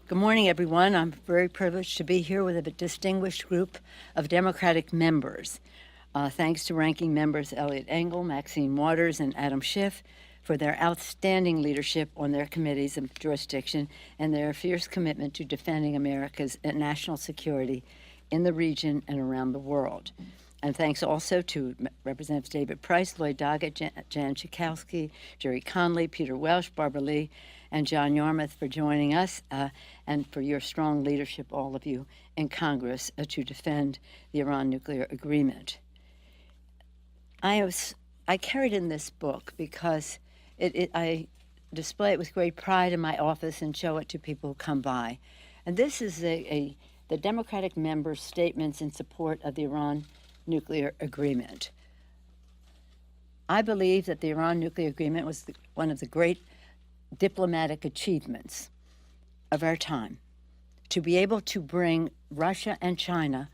Good morning, everyone. I'm very privileged to be here with a distinguished group of Democratic members. Thanks to ranking members Elliot Engel, Maxine Waters, and Adam Schiff for their outstanding leadership on their committees of jurisdiction and their fierce commitment to defending America's national security in the region and around the world. And thanks also to Representatives David Price, Lloyd Doggett, Jan Schakowsky, Jerry Conley, Peter Welsh, Barbara Lee, and John Yarmouth for joining us and for your strong leadership, all of you, in Congress to defend the Iran nuclear agreement. I carried in this book because I display it with great pride in my office and show it to people who come by. And this is the Democratic members' statements in support of the Iran nuclear agreement. I believe that the Iran nuclear agreement was one of the great diplomatic achievements of our time, to be able to bring Russia and China,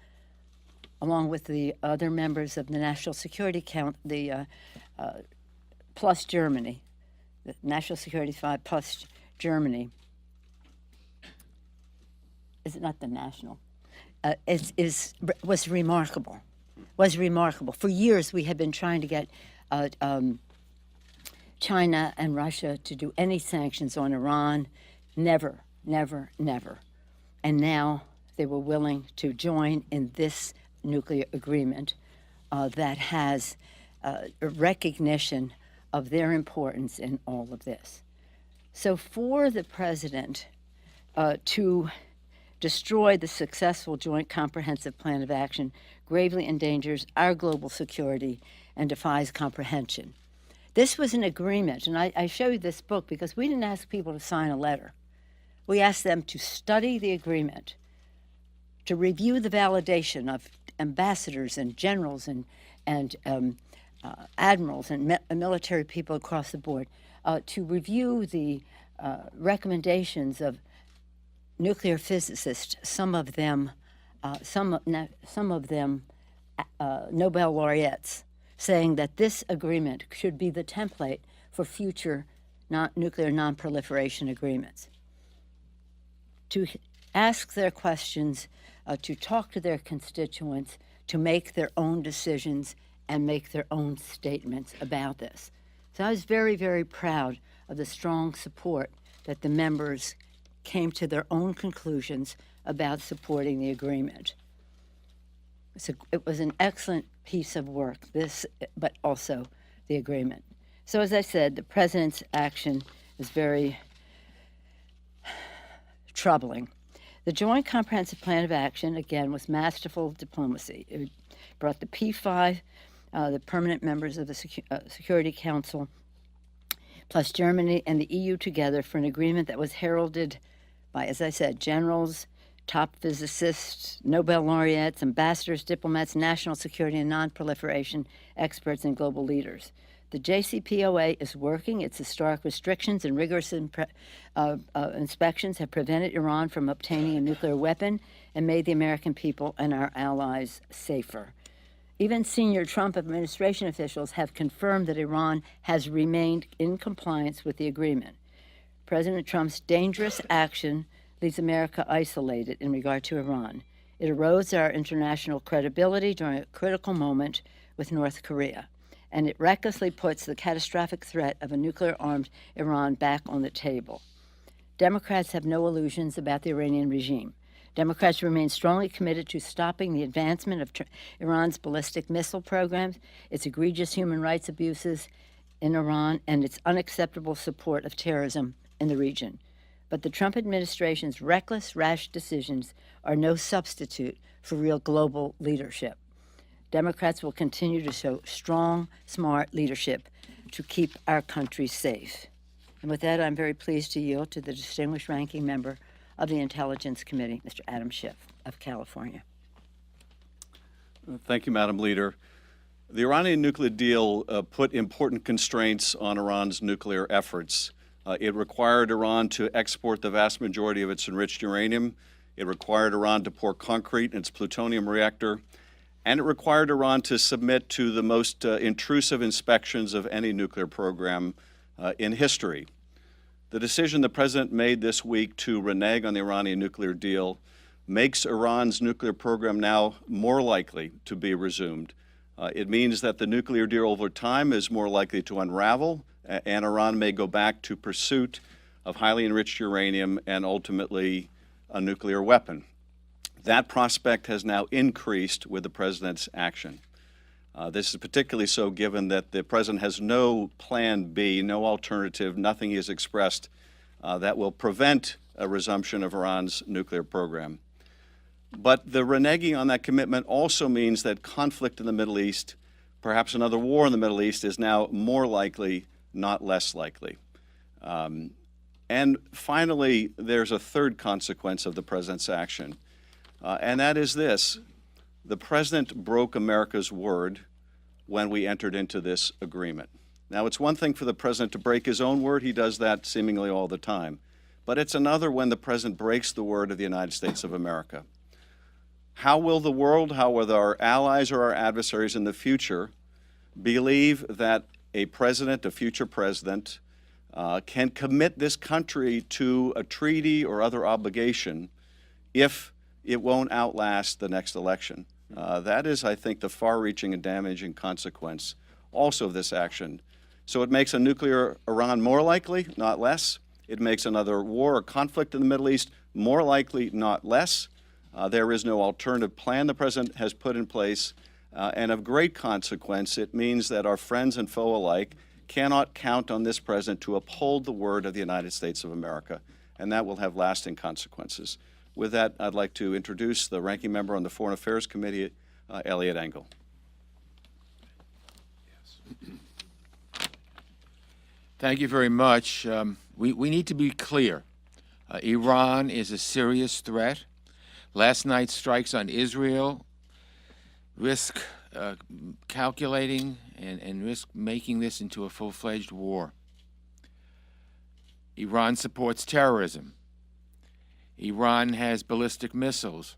along with the other members of the National Security Council, plus Germany, the National Security 5 plus Germany. Is it not the national? Was remarkable. Was remarkable. For years, we had been trying to get China and Russia to do any sanctions on Iran. Never, never, never. And now they were willing to join in this nuclear agreement that has a recognition of their importance in all of this. So for the president to destroy the successful Joint Comprehensive Plan of Action gravely endangers our global security and defies comprehension. This was an agreement, and I show you this book because we didn't ask people to sign a letter. We asked them to study the agreement, to review the validation of ambassadors and generals and admirals and military people across the board, to review the recommendations of nuclear physicists, some of them Nobel laureates, saying that this agreement should be the template for future nuclear non-proliferation agreements. To ask their questions, to talk to their constituents, to make their own decisions and make their own statements about this. So I was very, very proud of the strong support that the members came to their own conclusions about supporting the agreement. So it was an excellent piece of work, this, but also the agreement. So as I said, the president's action is very troubling. The Joint Comprehensive Plan of Action, again, was masterful diplomacy. It brought the P5, the permanent members of the Security Council, plus Germany and the EU together for an agreement that was heralded by, as I said, generals, top physicists, Nobel laureates, ambassadors, diplomats, national security and non-proliferation experts, and global leaders. The JCPOA is working. Its historic restrictions and rigorous inspections have prevented Iran from obtaining a nuclear weapon and made the American people and our allies safer. Even senior Trump administration officials have confirmed that Iran has remained in compliance with the agreement. President Trump's dangerous action leaves America isolated in regard to Iran. It erodes our international credibility during a critical moment with North Korea, and it recklessly puts the catastrophic threat of a nuclear-armed Iran back on the table. Democrats have no illusions about the Iranian regime. Democrats remain strongly committed to stopping the advancement of Iran's ballistic missile programs, its egregious human rights abuses in Iran, and its unacceptable support of terrorism in the region. But the Trump administration's reckless, rash decisions are no substitute for real global leadership. Democrats will continue to show strong, smart leadership to keep our country safe. And with that, I'm very pleased to yield to the distinguished ranking member of the Intelligence Committee, Mr. Adam Schiff of California. Thank you, Madam Leader. The Iranian nuclear deal put important constraints on Iran's nuclear efforts. It required Iran to export the vast majority of its enriched uranium. It required Iran to pour concrete in its plutonium reactor. And it required Iran to submit to the most intrusive inspections of any nuclear program in history. The decision the President made this week to renege on the Iranian nuclear deal makes Iran's nuclear program now more likely to be resumed. It means that the nuclear deal over time is more likely to unravel, and Iran may go back to pursuit of highly enriched uranium and ultimately a nuclear weapon. That prospect has now increased with the President's action. This is particularly so given that the President has no plan B, no alternative, nothing he has expressed that will prevent a resumption of Iran's nuclear program. But the reneging on that commitment also means that conflict in the Middle East, perhaps another war in the Middle East, is now more likely, not less likely. And finally, there's a third consequence of the President's action, and that is this. The President broke America's word when we entered into this agreement. Now, it's one thing for the President to break his own word. He does that seemingly all the time. But it's another when the President breaks the word of the United States of America. How will the world, how will our allies or our adversaries in the future believe that a president, a future president, can commit this country to a treaty or other obligation if it won't outlast the next election? That is, I think, the far-reaching and damaging consequence also of this action. So it makes a nuclear Iran more likely, not less. It makes another war or conflict in the Middle East more likely, not less. There is no alternative plan the President has put in place. And of great consequence, it means that our friends and foe alike cannot count on this President to uphold the word of the United States of America, and that will have lasting consequences. With that, I'd like to introduce the ranking member on the Foreign Affairs Committee, Eliot Engel. Thank you very much. We need to be clear. Iran is a serious threat. Last night's strikes on Israel risk calculating and risk making this into a full-fledged war. Iran supports terrorism. Iran has ballistic missiles.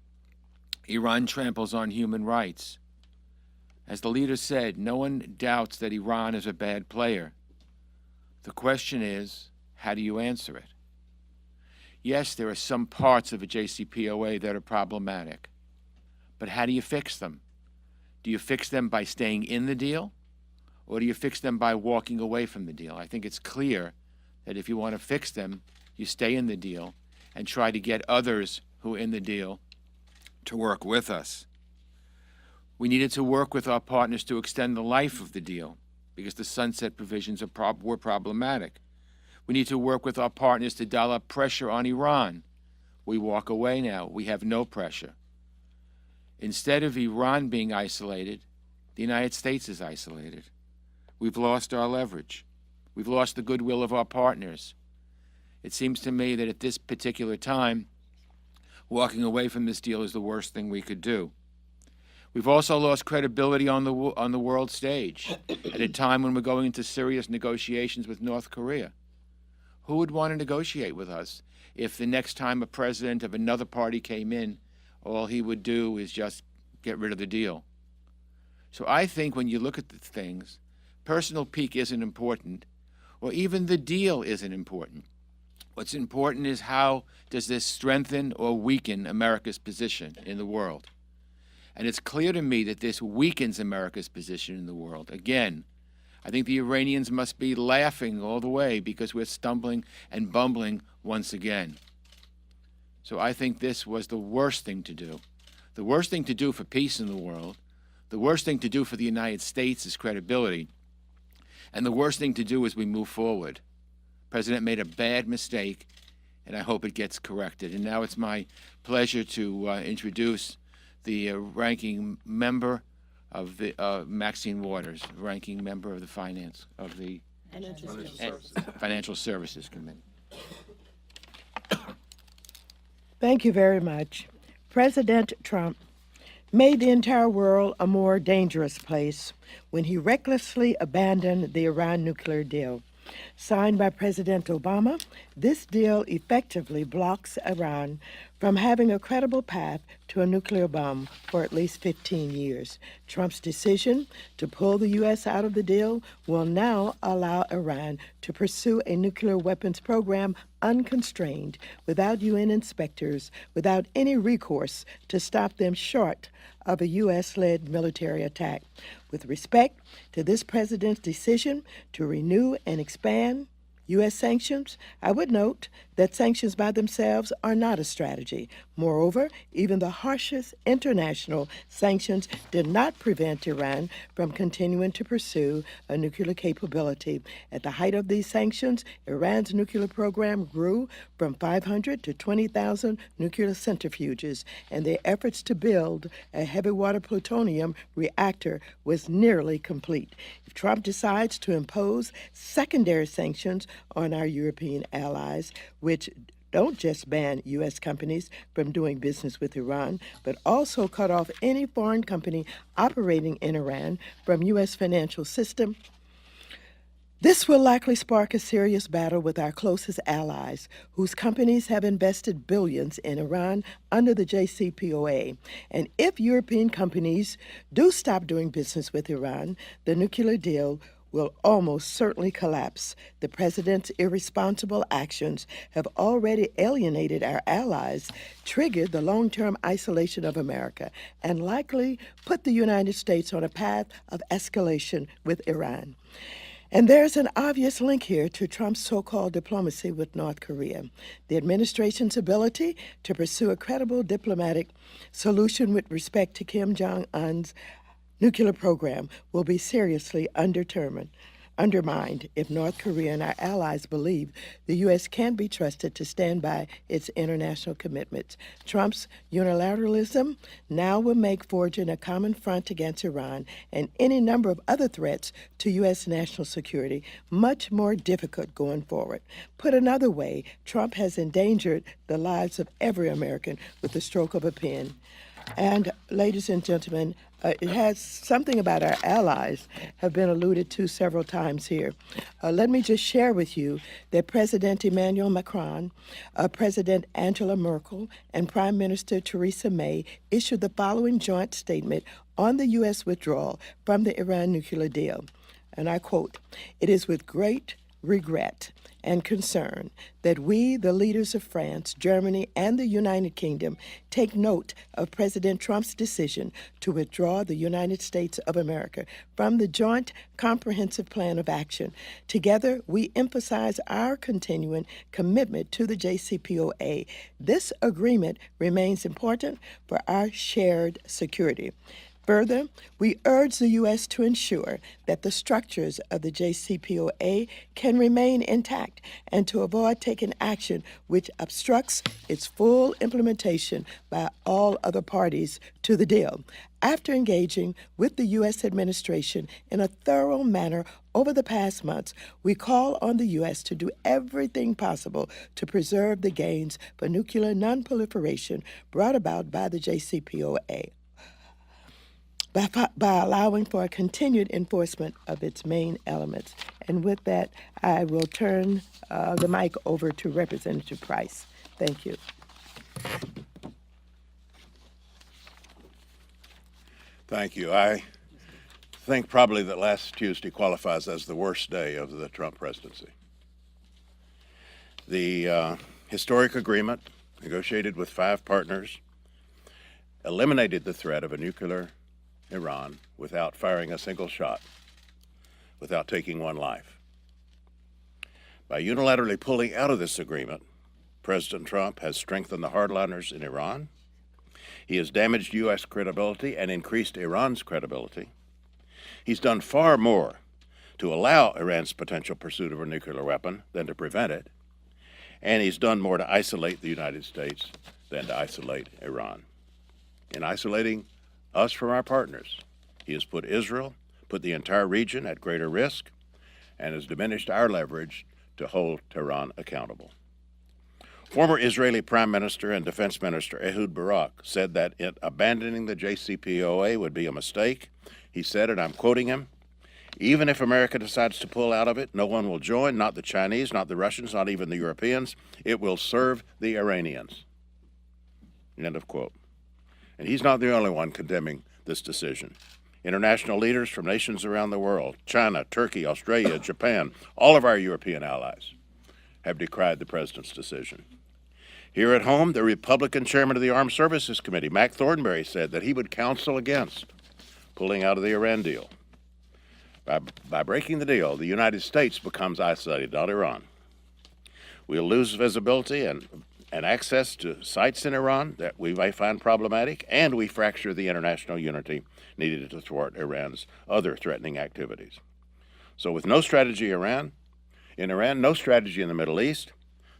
Iran tramples on human rights. As the leader said, no one doubts that Iran is a bad player. The question is, how do you answer it? Yes, there are some parts of a JCPOA that are problematic, but how do you fix them? Do you fix them by staying in the deal, or do you fix them by walking away from the deal? I think it's clear that if you want to fix them, you stay in the deal and try to get others who are in the deal to work with us. We needed to work with our partners to extend the life of the deal because the sunset provisions were problematic. We need to work with our partners to dial up pressure on Iran. We walk away now. We have no pressure. Instead of Iran being isolated, the United States is isolated. We've lost our leverage. We've lost the goodwill of our partners. It seems to me that at this particular time, walking away from this deal is the worst thing we could do. We've also lost credibility on the world stage at a time when we're going into serious negotiations with North Korea. Who would want to negotiate with us if the next time a president of another party came in, all he would do is just get rid of the deal? So I think when you look at the things, personal pique isn't important, or even the deal isn't important. What's important is how does this strengthen or weaken America's position in the world? And it's clear to me that this weakens America's position in the world. Again, I think the Iranians must be laughing all the way because we're stumbling and bumbling once again. So I think this was the worst thing to do. The worst thing to do for peace in the world, the worst thing to do for the United States is credibility, and the worst thing to do as we move forward. The President made a bad mistake, and I hope it gets corrected. And now it's my pleasure to introduce the ranking member of the Maxine Waters, ranking member of the Financial Services Committee. Thank you very much. President Trump made the entire world a more dangerous place when he recklessly abandoned the Iran nuclear deal. Signed by President Obama, this deal effectively blocks Iran from having a credible path to a nuclear bomb for at least 15 years. Trump's decision to pull the U.S. out of the deal will now allow Iran to pursue a nuclear weapons program unconstrained, without UN inspectors, without any recourse to stop them short of a U.S.-led military attack. With respect to this president's decision to renew and expand U.S. sanctions, I would note that sanctions by themselves are not a strategy. Moreover, even the harshest international sanctions did not prevent Iran from continuing to pursue a nuclear capability. At the height of these sanctions, Iran's nuclear program grew from 500 to 20,000 nuclear centrifuges, and their efforts to build a heavy water plutonium reactor was nearly complete. If Trump decides to impose secondary sanctions on our European allies, which don't just ban U.S. companies from doing business with Iran, but also cut off any foreign company operating in Iran from U.S. financial system, this will likely spark a serious battle with our closest allies, whose companies have invested billions in Iran under the JCPOA. And if European companies do stop doing business with Iran, the nuclear deal will almost certainly collapse. The president's irresponsible actions have already alienated our allies, triggered the long-term isolation of America, and likely put the United States on a path of escalation with Iran. And there's an obvious link here to Trump's so-called diplomacy with North Korea. The administration's ability to pursue a credible diplomatic solution with respect to Kim Jong-un's nuclear program will be seriously undermined if North Korea and our allies believe the U.S. can be trusted to stand by its international commitments. Trump's unilateralism now will make forging a common front against Iran and any number of other threats to U.S. national security much more difficult going forward. Put another way, Trump has endangered the lives of every American with the stroke of a pen. And, ladies and gentlemen, it has something about our allies have been alluded to several times here. Let me just share with you that President Emmanuel Macron, President Angela Merkel, and Prime Minister Theresa May issued the following joint statement on the U.S. withdrawal from the Iran nuclear deal. And I quote, "It is with great regret and concern that we, the leaders of France, Germany, and the United Kingdom, take note of President Trump's decision to withdraw the United States of America from the Joint Comprehensive Plan of Action. Together, we emphasize our continuing commitment to the JCPOA. This agreement remains important for our shared security. Further, we urge the U.S. to ensure that the structures of the JCPOA can remain intact and to avoid taking action which obstructs its full implementation by all other parties to the deal. After engaging with the U.S. administration in a thorough manner over the past months, we call on the U.S. to do everything possible to preserve the gains for nuclear nonproliferation brought about by the JCPOA. By allowing for a continued enforcement of its main elements." And with that, I will turn the mic over to Representative Price. Thank you. Thank you. I think probably that last Tuesday qualifies as the worst day of the Trump presidency. The historic agreement, negotiated with 5 partners, eliminated the threat of a nuclear Iran without firing a single shot, without taking one life. By unilaterally pulling out of this agreement, President Trump has strengthened the hardliners in Iran. He has damaged U.S. credibility and increased Iran's credibility. He's done far more to allow Iran's potential pursuit of a nuclear weapon than to prevent it. And he's done more to isolate the United States than to isolate Iran. In isolating us from our partners, he has put the entire region at greater risk, and has diminished our leverage to hold Tehran accountable. Former Israeli Prime Minister and Defense Minister Ehud Barak said that abandoning the JCPOA would be a mistake. He said, and I'm quoting him, Even if America decides to pull out of it, no one will join, not the Chinese, not the Russians, not even the Europeans. It will serve the Iranians. End of quote. And he's not the only one condemning this decision. International leaders from nations around the world, China, Turkey, Australia, Japan, all of our European allies, have decried the president's decision. Here at home, the Republican chairman of the Armed Services Committee, Mac Thornberry, said that he would counsel against pulling out of the Iran deal. By breaking the deal, the United States becomes isolated, not Iran. We'll lose visibility and access to sites in Iran that we may find problematic, and we fracture the international unity needed to thwart Iran's other threatening activities. So with no strategy in Iran, no strategy in the Middle East,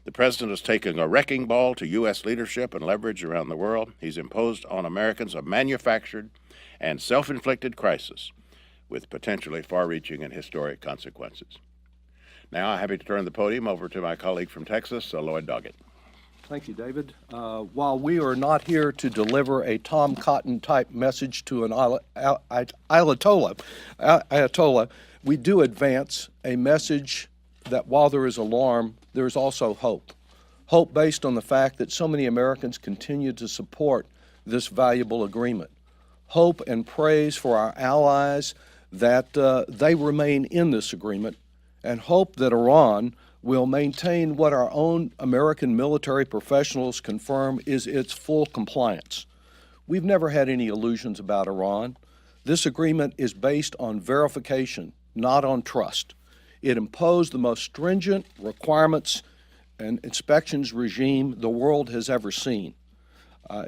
the president has taken a wrecking ball to U.S. leadership and leverage around the world. He's imposed on Americans a manufactured and self-inflicted crisis with potentially far-reaching and historic consequences. Now I'm happy to turn the podium over to my colleague from Texas, Lloyd Doggett. Thank you, David. While we are not here to deliver a Tom Cotton-type message to an Ayatollah, we do advance a message that while there is alarm, there is also hope. Hope based on the fact that so many Americans continue to support this valuable agreement. Hope and praise for our allies that they remain in this agreement, and hope that Iran will maintain what our own American military professionals confirm is its full compliance. We've never had any illusions about Iran. This agreement is based on verification, not on trust. It imposed the most stringent requirements and inspections regime the world has ever seen.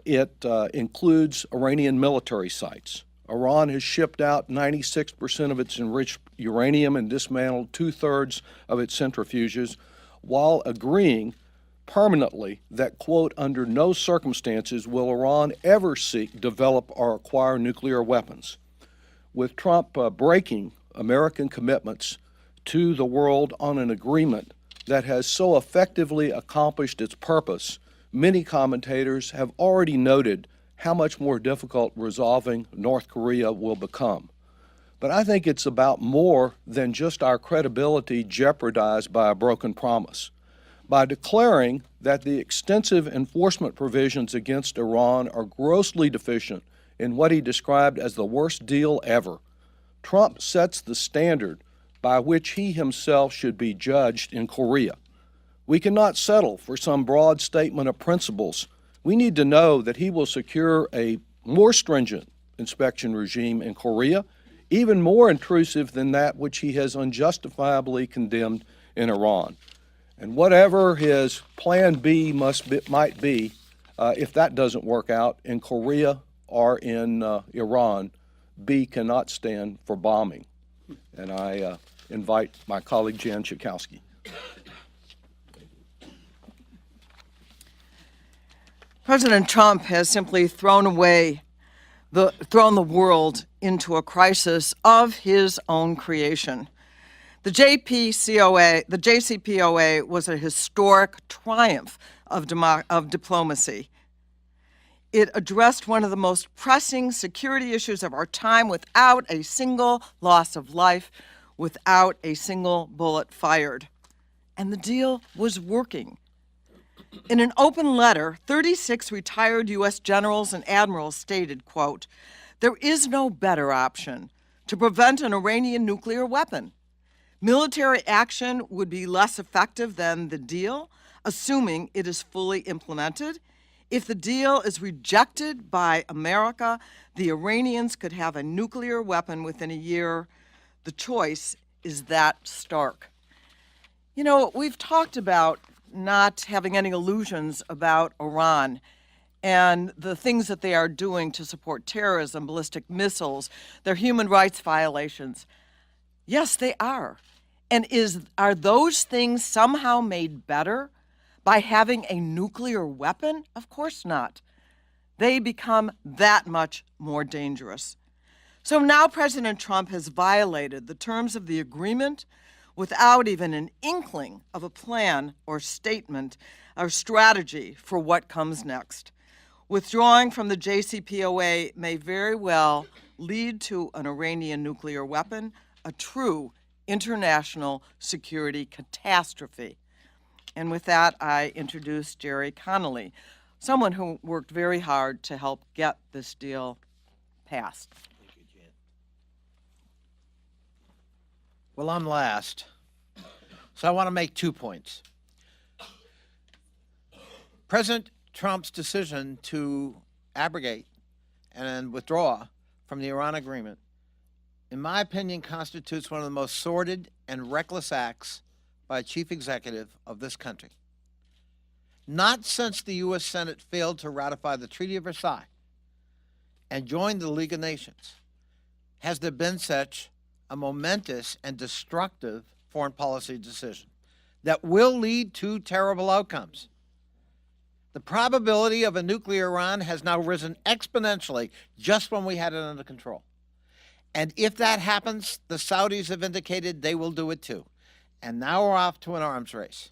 It includes Iranian military sites. Iran has shipped out 96% of its enriched uranium and dismantled 2/3 of its centrifuges, while agreeing permanently that, quote, under no circumstances will Iran ever seek, develop, or acquire nuclear weapons. With Trump breaking American commitments to the world on an agreement that has so effectively accomplished its purpose, many commentators have already noted how much more difficult resolving North Korea will become. But I think it's about more than just our credibility jeopardized by a broken promise. By declaring that the extensive enforcement provisions against Iran are grossly deficient in what he described as the worst deal ever, Trump sets the standard by which he himself should be judged in Korea. We cannot settle for some broad statement of principles. We need to know that he will secure a more stringent inspection regime in Korea, even more intrusive than that which he has unjustifiably condemned in Iran. And whatever his plan B might be, if that doesn't work out in Korea or in Iran, B cannot stand for bombing. And I invite my colleague Jan Schakowsky. President Trump has simply thrown the world into a crisis of his own creation. The JCPOA was a historic triumph of diplomacy. It addressed one of the most pressing security issues of our time without a single loss of life, without a single bullet fired. And the deal was working. In an open letter, 36 retired U.S. generals and admirals stated, quote, "There is no better option to prevent an Iranian nuclear weapon. Military action would be less effective than the deal, assuming it is fully implemented. If the deal is rejected by America, the Iranians could have a nuclear weapon within a year. The choice is that stark." You know, we've talked about not having any illusions about Iran and the things that they are doing to support terrorism, ballistic missiles, their human rights violations. Yes, they are. And are those things somehow made better by having a nuclear weapon? Of course not. They become that much more dangerous. So now President Trump has violated the terms of the agreement without even an inkling of a plan or statement or strategy for what comes next. Withdrawing from the JCPOA may very well lead to an Iranian nuclear weapon, a true international security catastrophe. And with that, I introduce Jerry Connolly, someone who worked very hard to help get this deal passed. Well, I'm last, so I want to make 2 points. President Trump's decision to abrogate and withdraw from the Iran agreement, in my opinion, constitutes one of the most sordid and reckless acts by a chief executive of this country. Not since the U.S. Senate failed to ratify the Treaty of Versailles and join the League of Nations has there been such a momentous and destructive foreign policy decision that will lead to terrible outcomes. The probability of a nuclear Iran has now risen exponentially just when we had it under control. And if that happens, the Saudis have indicated they will do it too. And now we're off to an arms race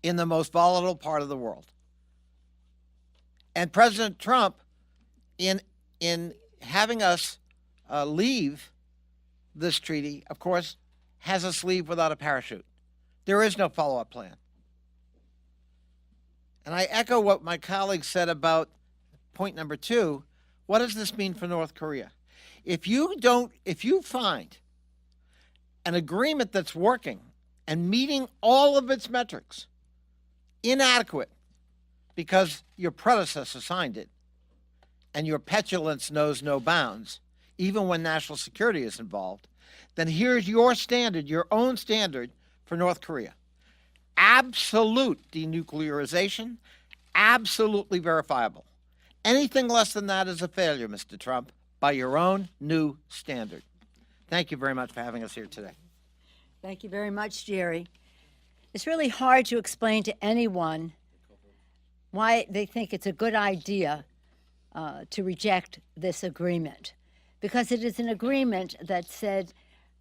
in the most volatile part of the world. And President Trump, in having us leave this treaty, of course, has us leave without a parachute. There is no follow-up plan. And I echo what my colleague said about point number 2. What does this mean for North Korea? If you find an agreement that's working and meeting all of its metrics inadequate because your predecessor signed it and your petulance knows no bounds, even when national security is involved, then here's your standard, your own standard for North Korea. Absolute denuclearization, absolutely verifiable. Anything less than that is a failure, Mr. Trump, by your own new standard. Thank you very much for having us here today. Thank you very much, Jerry. It's really hard to explain to anyone why they think it's a good idea to reject this agreement, because it is an agreement that said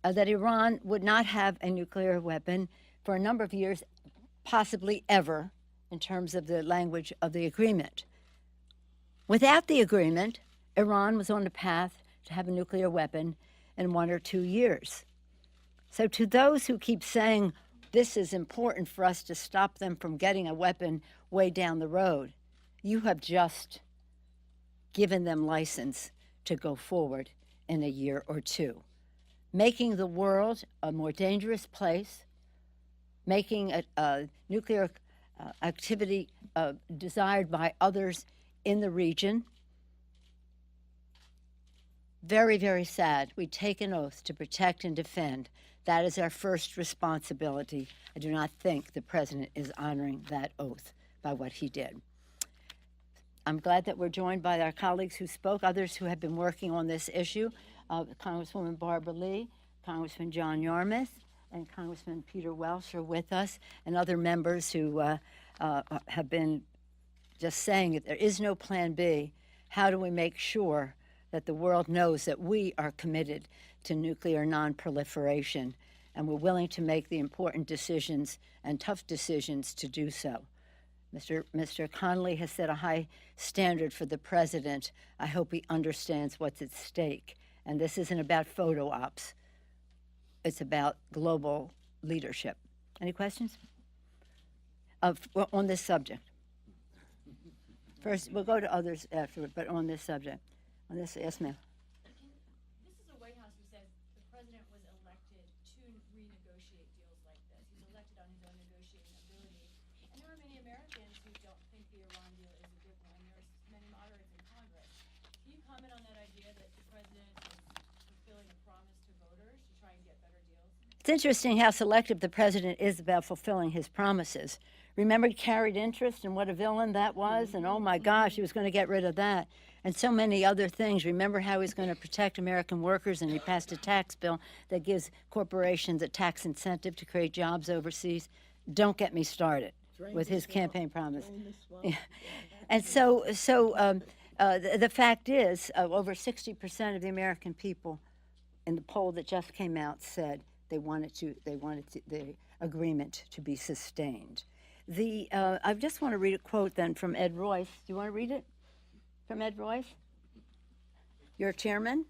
that Iran would not have a nuclear weapon for a number of years, possibly ever, in terms of the language of the agreement. Without the agreement, Iran was on the path to have a nuclear weapon in 1 or 2 years. So to those who keep saying this is important for us to stop them from getting a weapon way down the road, you have just given them license to go forward in a year or 2, making the world a more dangerous place, making a nuclear activity desired by others in the region. Very, very sad. We take an oath to protect and defend. That is our first responsibility. I do not think the president is honoring that oath by what he did. I'm glad that we're joined by our colleagues who spoke, others who have been working on this issue. Congresswoman Barbara Lee, Congressman John Yarmouth, and Congressman Peter Welch are with us, and other members who have been just saying that there is no plan B. How do we make sure that the world knows that we are committed to nuclear non-proliferation, and we're willing to make the important decisions and tough decisions to do so? Mr. Connolly has set a high standard for the president. I hope he understands what's at stake. And this isn't about photo ops. It's about global leadership. Any questions? On this subject? First, we'll go to others afterward, but on this subject. On this, yes, ma'am. This is the White House who says the president was elected to renegotiate deals like this. He's elected on his own negotiating ability. And there are many Americans who don't think the Iran deal is a good one. There's many moderates in Congress. Can you comment on that idea that the president is fulfilling a promise to voters to try and get better deals? It's interesting how selective the president is about fulfilling his promises. Remember carried interest and what a villain that was? And oh my gosh, he was going to get rid of that. And so many other things. Remember how he's going to protect American workers, and he passed a tax bill that gives corporations a tax incentive to create jobs overseas. Don't get me started with his campaign promise. Yeah. And so the fact is, over 60% of the American people in the poll that just came out said they wanted the agreement to be sustained. I just want to read a quote then from Ed Royce. Do you want to read it? From Ed Royce? Your chairman?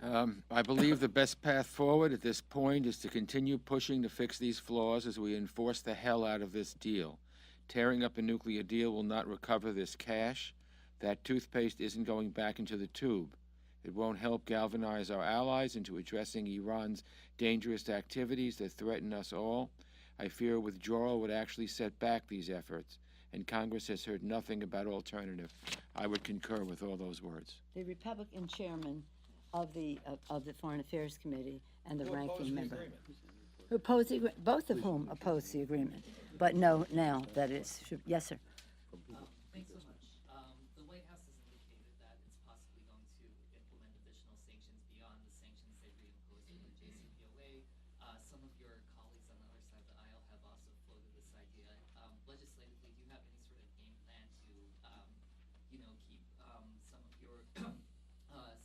I believe the best path forward at this point is to continue pushing to fix these flaws as we enforce the hell out of this deal. Tearing up a nuclear deal will not recover this cash. That toothpaste isn't going back into the tube. It won't help galvanize our allies into addressing Iran's dangerous activities that threaten us all. I fear withdrawal would actually set back these efforts, and Congress has heard nothing about alternative. I would concur with all those words. The Republican chairman of the Foreign Affairs Committee and the ranking member, who opposed the both of whom opposed the agreement, but no, now that is yes, sir. Thanks so much. The White House has indicated that it's possibly going to implement additional sanctions beyond the sanctions they reimposed from the JCPOA. Some of your colleagues on the other side of the aisle have also floated this idea. Legislatively, do you have any sort of game plan to, keep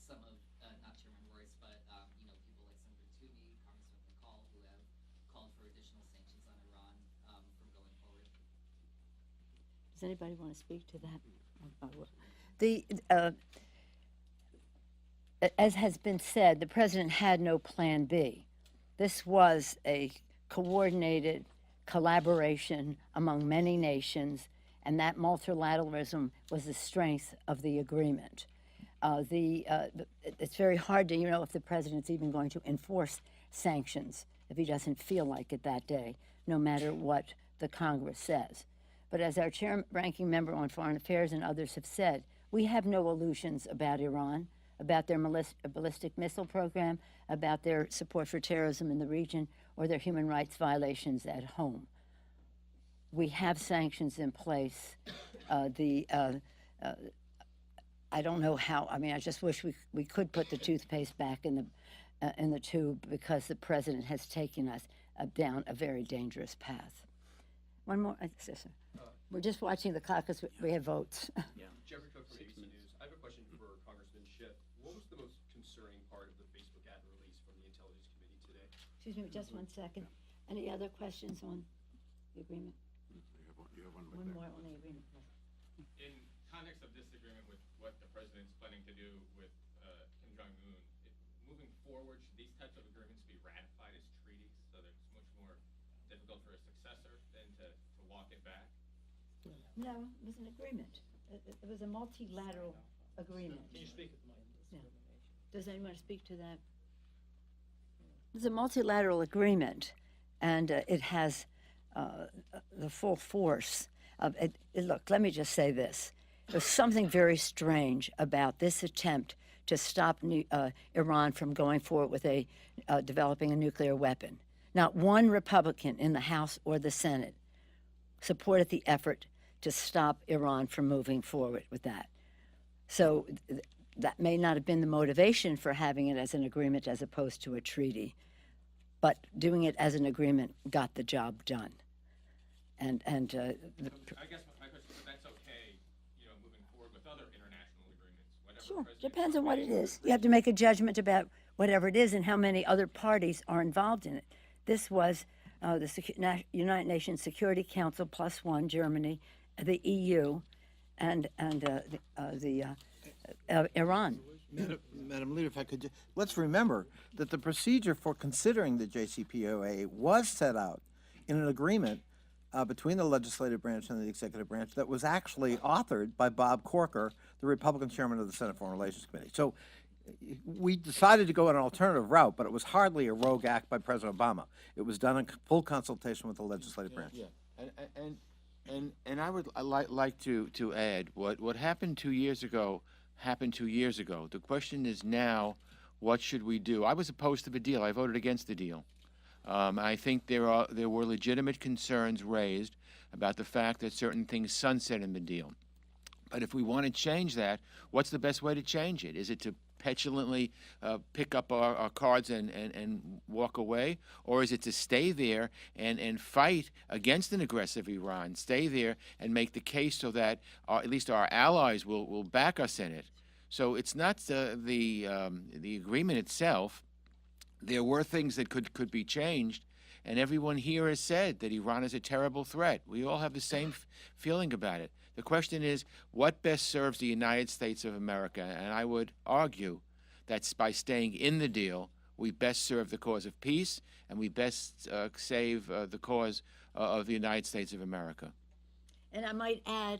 some of your, not Chairman Royce, but, people like Senator Toomey, Congressman McCall, who have called for additional sanctions on Iran from going forward? Does anybody want to speak to that? As has been said, the president had no plan B. This was a coordinated collaboration among many nations, and that multilateralism was the strength of the agreement. It's very hard to if the president's even going to enforce sanctions if he doesn't feel like it that day, no matter what the Congress says. But as our ranking member on Foreign Affairs and others have said, we have no illusions about Iran, about their ballistic missile program, about their support for terrorism in the region, or their human rights violations at home. We have sanctions in place. I don't know how. I mean, I just wish we could put the toothpaste back in the tube, because the president has taken us down a very dangerous path. One more. Yes, sir. We're just watching the clock because we have votes. Jeffrey Cook from ABC News. I have a question for Congressman Schiff. What was the most concerning part of the Facebook ad release from the Intelligence Committee today? Excuse me, just 1 second. Any other questions on the agreement? You have one One more on the agreement. In context of this agreement with what the president's planning to do with Kim Jong-un, moving forward, should these types of agreements be ratified as treaties so that it's much more difficult for a successor than to walk it back? No, it was an agreement. It was a multilateral agreement. Can you speak at the mic? Yeah. Does anyone speak to that? It's a multilateral agreement, and it has the full force of it. Look, let me just say this. There's something very strange about this attempt to stop Iran from going forward with developing a nuclear weapon. Not one Republican in the House or the Senate supported the effort to stop Iran from moving forward with that. So that may not have been the motivation for having it as an agreement as opposed to a treaty, but doing it as an agreement got the job done. I guess my question is, that's okay, moving forward with other international agreements, whatever. Sure, president depends on what it makes. is. You have to make a judgment about whatever it is and how many other parties are involved in it. This was the United Nations Security Council +1, Germany, the EU, and Iran. Madam Leader, if I could, let's remember that the procedure for considering the JCPOA was set out in an agreement between the legislative branch and the executive branch that was actually authored by Bob Corker, the Republican chairman of the Senate Foreign Relations Committee. So we decided to go an alternative route, but it was hardly a rogue act by President Obama. It was done in full consultation with the legislative branch. Yeah, and I would like to add what happened 2 years ago happened 2 years ago. The question is now, what should we do? I was opposed to the deal. I voted against the deal. I think there were legitimate concerns raised about the fact that certain things sunset in the deal. But if we want to change that, what's the best way to change it? Is it to petulantly pick up our cards and walk away? Or is it to stay there and fight against an aggressive Iran, stay there and make the case so that at least our allies will back us in it? So it's not the agreement itself. There were things that could be changed, and everyone here has said that Iran is a terrible threat. We all have the same feeling about it. The question is, what best serves the United States of America? And I would argue That's by staying in the deal, we best serve the cause of peace, and we best save the cause of the United States of America. And I might add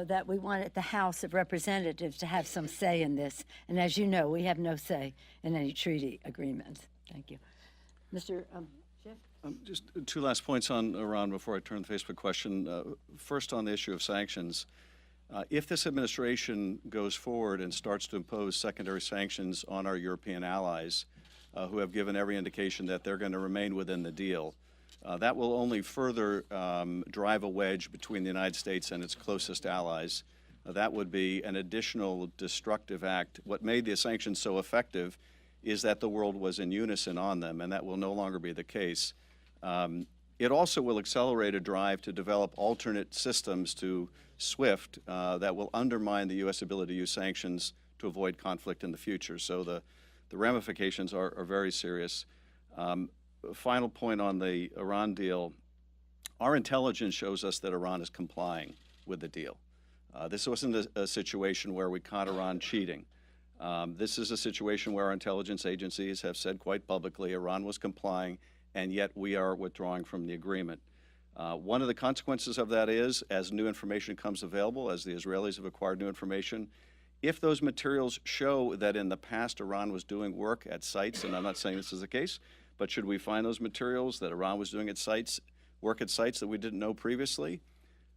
that we wanted the House of Representatives to have some say in this. And as you know, we have no say in any treaty agreements. Thank you. Mr. Schiff? Just two last points on Iran before I turn to the Facebook question. First, on the issue of sanctions. If this administration goes forward and starts to impose secondary sanctions on our European allies, who have given every indication that they're going to remain within the deal, that will only further drive a wedge between the United States and its closest allies. That would be an additional destructive act. What made the sanctions so effective is that the world was in unison on them, and that will no longer be the case. It also will accelerate a drive to develop alternate systems to SWIFT that will undermine the U.S. ability to use sanctions to avoid conflict in the future. So the ramifications are very serious. Final point on the Iran deal. Our intelligence shows us that Iran is complying with the deal. This wasn't a situation where we caught Iran cheating. This is a situation where our intelligence agencies have said quite publicly Iran was complying, and yet we are withdrawing from the agreement. One of the consequences of that is, as new information comes available, as the Israelis have acquired new information, if those materials show that in the past Iran was doing work at sites, and I'm not saying this is the case, but should we find those materials that Iran was doing at sites, work at sites that we didn't know previously,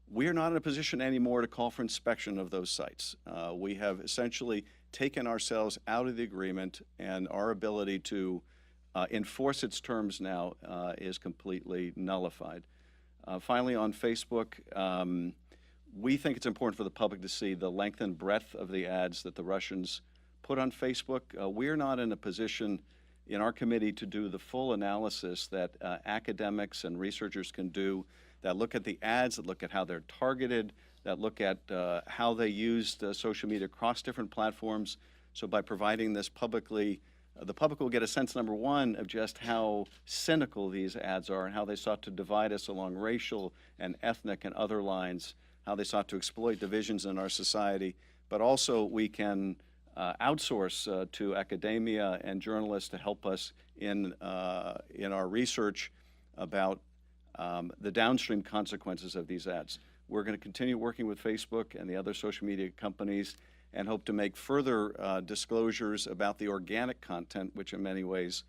we are not in a position anymore to call for inspection of those sites. We have essentially taken ourselves out of the agreement, and our ability to enforce its terms now is completely nullified. Finally, on Facebook, we think it's important for the public to see the length and breadth of the ads that the Russians put on Facebook. We're not in a position in our committee to do the full analysis that academics and researchers can do, that look at the ads, that look at how they're targeted, that look at how they used social media across different platforms. So by providing this publicly, the public will get a sense, number one, of just how cynical these ads are and how they sought to divide us along racial and ethnic and other lines, how they sought to exploit divisions in our society. But also we can outsource to academia and journalists to help us in our research about the downstream consequences of these ads. We're going to continue working with Facebook and the other social media companies and hope to make further disclosures about the organic content, which in many ways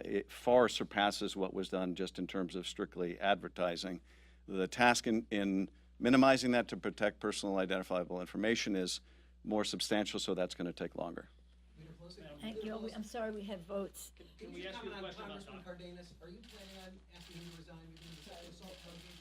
it far surpasses what was done just in terms of strictly advertising. The task in minimizing that to protect personal identifiable information is more substantial, so that's going to take longer. Thank you. I'm sorry we have votes. Can we ask you a question about Congressman Cardenas? Are you planning on, after you resign, you're going to decide to assault Cardenas?